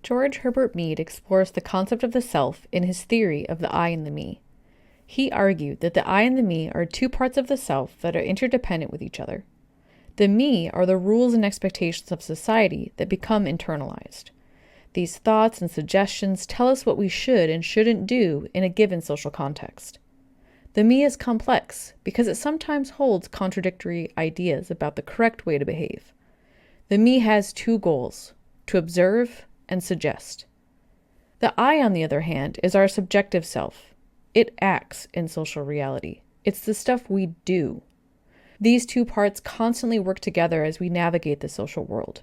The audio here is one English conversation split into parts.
George Herbert Mead explores the concept of the self in his theory of the I and the me. He argued that the I and the me are two parts of the self that are interdependent with each other. The me are the rules and expectations of society that become internalized. These thoughts and suggestions tell us what we should and shouldn't do in a given social context. The me is complex because it sometimes holds contradictory ideas about the correct way to behave. The me has two goals: to observe and suggest. The I, on the other hand, is our subjective self. It acts in social reality. It's the stuff we do. These two parts constantly work together as we navigate the social world.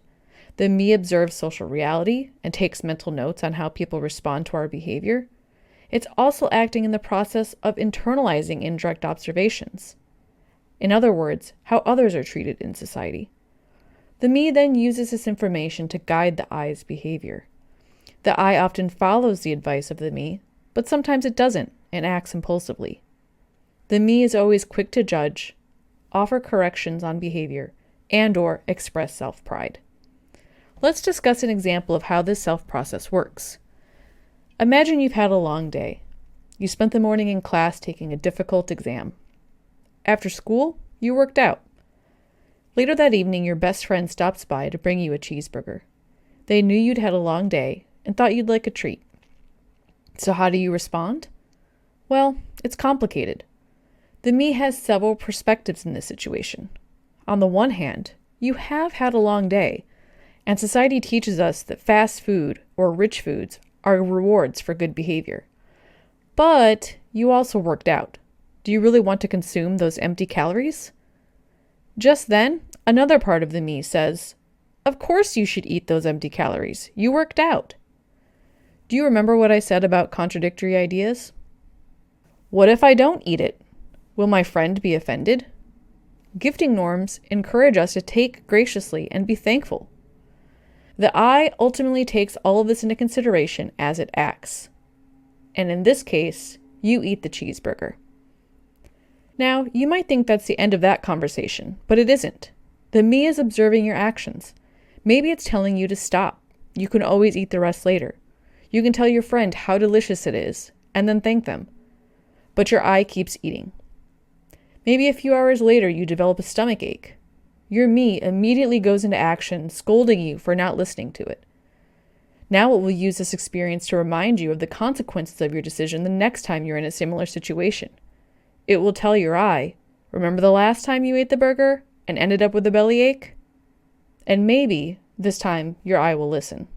The me observes social reality and takes mental notes on how people respond to our behavior. It's also acting in the process of internalizing indirect observations. In other words, how others are treated in society. The me then uses this information to guide the I's behavior. The I often follows the advice of the me, but sometimes it doesn't and acts impulsively. The me is always quick to judge, offer corrections on behavior, and/or express self-pride. Let's discuss an example of how this self-process works. Imagine you've had a long day. You spent the morning in class taking a difficult exam. After school, you worked out. Later that evening, your best friend stops by to bring you a cheeseburger. They knew you'd had a long day and thought you'd like a treat. So how do you respond? Well, it's complicated. The me has several perspectives in this situation. On the one hand, you have had a long day, and society teaches us that fast food or rich foods are rewards for good behavior. But you also worked out. Do you really want to consume those empty calories? Just then, another part of the me says, "Of course you should eat those empty calories. You worked out." Do you remember what I said about contradictory ideas? What if I don't eat it? Will my friend be offended? Gifting norms encourage us to take graciously and be thankful. The I ultimately takes all of this into consideration as it acts. And in this case, you eat the cheeseburger. Now, you might think that's the end of that conversation, but it isn't. The me is observing your actions. Maybe it's telling you to stop. You can always eat the rest later. You can tell your friend how delicious it is, and then thank them. But your I keeps eating. Maybe a few hours later you develop a stomach ache. Your me immediately goes into action, scolding you for not listening to it. Now it will use this experience to remind you of the consequences of your decision the next time you're in a similar situation. It will tell your I, "Remember the last time you ate the burger and ended up with a bellyache?" And maybe this time your I will listen.